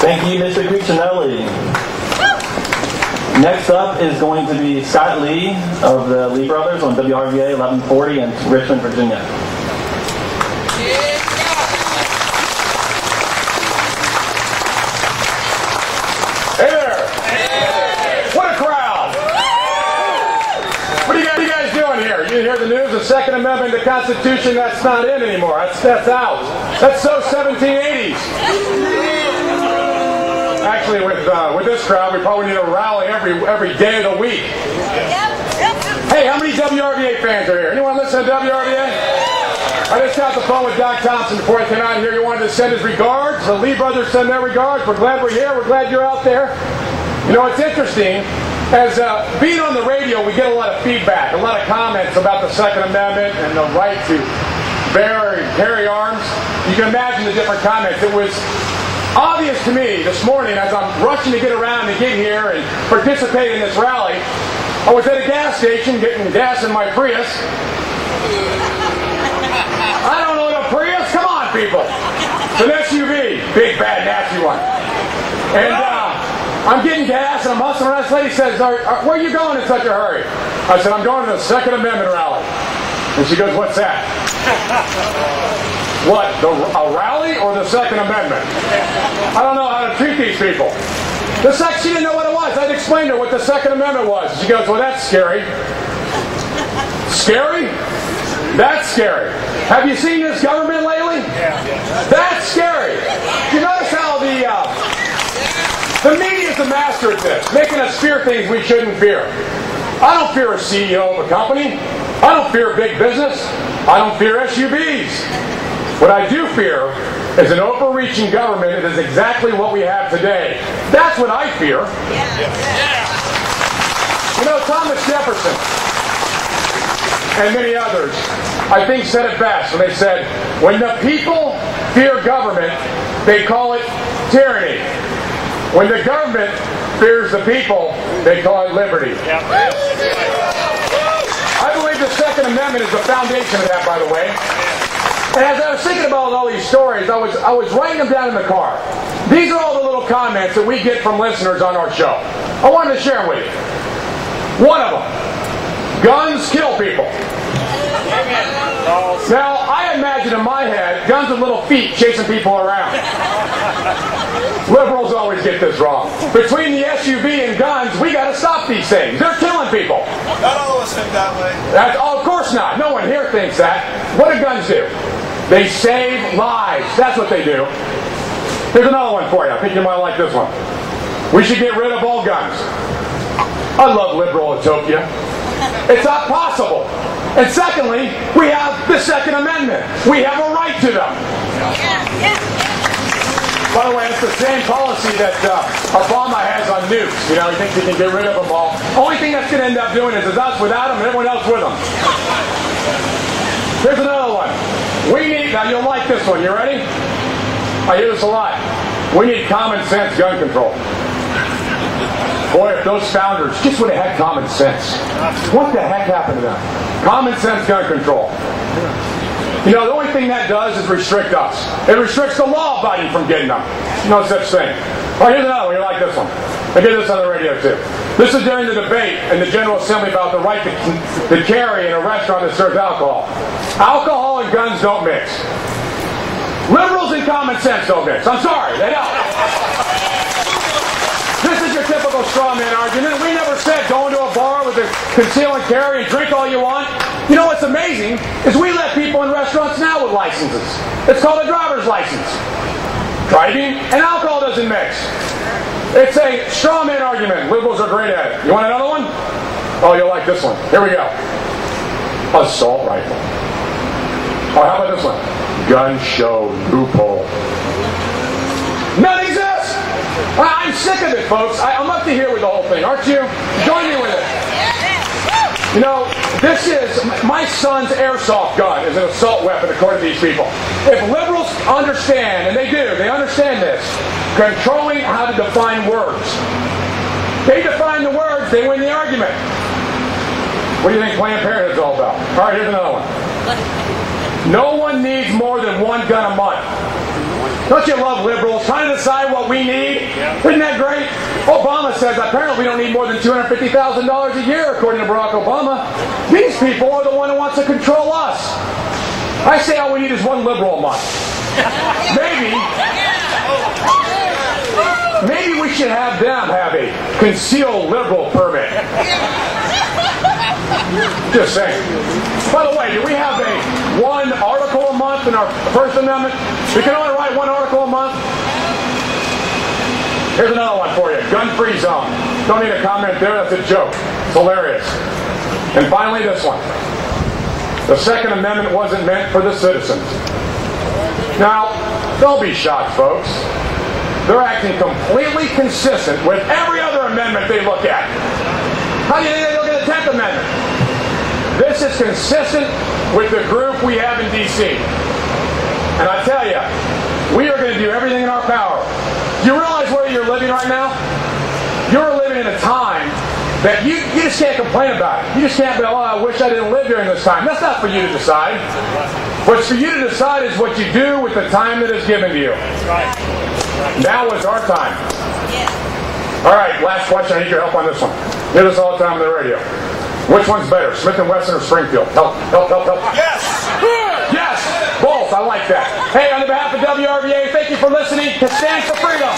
Thank you, Mr. Cuccinelli. Next up is going to be Scott Lee of the Lee Brothers on WRVA 1140 in Richmond, Virginia. Hey there! What a crowd! What are you guys doing here? You hear the news? The Second Amendment to the Constitution, that's not in anymore. That's out. That's so 1780s. Actually, with this crowd, we probably need a rally every day of the week. Hey, how many WRVA fans are here? Anyone listen to WRVA? I just got the phone with Doc Thompson before I came out here. He wanted to send his regards. The Lee brothers send their regards. We're glad we're here. We're glad you're out there. You know, it's interesting. As being on the radio, we get a lot of feedback, a lot of comments about the Second Amendment and the right to bear and carry arms. You can imagine the different comments. It was obvious to me this morning as I'm rushing to get around and get here and participate in this rally. I was at a gas station getting gas in my Prius. I don't know the Prius. Come on, people. It's an SUV. Big, bad, nasty one. And I'm getting gas and I'm hustling around. This lady says, where are you going in such a hurry? I said, I'm going to the Second Amendment rally. And she goes, what's that? What, a rally or the Second Amendment? I don't know how to treat these people. She didn't know what it was. I'd explained to her what the Second Amendment was. She goes, well, that's scary. Scary? That's scary. Have you seen this government lately? That's scary. You notice how the media is the master at this, making us fear things we shouldn't fear. I don't fear a CEO of a company. I don't fear big business. I don't fear SUVs. What I do fear is an overreaching government that is exactly what we have today. That's what I fear. You know, Thomas Jefferson and many others, I think, said it best when they said, when the people fear government, they call it tyranny. When the government fears the people, they call it liberty. I believe the Second Amendment is the foundation of that, by the way. And as I was thinking about all these stories, I was writing them down in the car. These are all the little comments that we get from listeners on our show. I wanted to share them with you. One of them, guns kill people. Now, I imagine in my head, guns with little feet chasing people around. Liberals always get this wrong. Between the SUV and guns, we got to stop these things. They're killing people. Not all of us think that way. Of course not. No one here thinks that. What do guns do? They save lives. That's what they do. Here's another one for you. I think you might like this one. We should get rid of all guns. I love liberal utopia. It's not possible. And secondly, we have the Second Amendment. We have a right to them. By the way, it's the same policy that Obama has on nukes. You know, he thinks he can get rid of them all. Only thing that's going to end up doing is us without them and everyone else with them. Here's another one. We need, now you'll like this one. You ready? I hear this a lot. We need common sense gun control. Boy, if those founders just would have had common sense. What the heck happened to them? Common sense gun control. You know, the only thing that does is restrict us. It restricts the law-abiding from getting them. No such thing. All right, here's another one. You like this one. I get this on the radio, too. This is during the debate in the General Assembly about the right to carry in a restaurant that serves alcohol. Alcohol and guns don't mix. Liberals and common sense don't mix. I'm sorry, they don't. This is your typical straw man argument. We never said go into a bar with a conceal and carry and drink all you want. You know what's amazing is we let people in restaurants now with licenses. It's called a driver's license. Driving and alcohol doesn't mix. It's a straw man argument. Liberals are great at it. You want another one? Oh, you'll like this one. Here we go. Assault rifle. Oh, how about this one? Gun show loophole. None exists. I'm sick of it, folks. I'm up to here with the whole thing, aren't you? Join me with it. You know, this is my son's airsoft gun is an assault weapon, according to these people. If liberals understand, and they do, they understand this, controlling how to define words. They define the words, they win the argument. What do you think Planned Parenthood's all about? All right, here's another one. No one needs more than one gun a month. Don't you love liberals trying to decide what we need? Isn't that great? Obama says apparently we don't need more than $250,000 a year, according to Barack Obama. These people are the one who wants to control us. I say all we need is one liberal a month. Maybe we should have them have a concealed liberal permit. Just saying. By the way, do we have one article a month in our First Amendment? We can only write one article a month. Here's another one for you. Gun-free zone. Don't need a comment there. That's a joke. It's hilarious. And finally, this one. The Second Amendment wasn't meant for the citizens. Now, don't be shocked, folks. They're acting completely consistent with every other amendment they look at. How do you think they look at the 10th Amendment? This is consistent with the group we have in D.C. And I tell you, we are going to do everything in our power. Do you realize where you're living right now? You're living in a time that you just can't complain about it. You just can't be, oh, I wish I didn't live during this time. That's not for you to decide. What's for you to decide is what you do with the time that is given to you. Now is our time. All right, last question. I need your help on this one. Hear this all the time on the radio. Which one's better, Smith & Wesson or Springfield? Help. Yes! Yes! Both. I like that. Hey, on behalf of WRVA, thank you for listening to Stand for Freedom.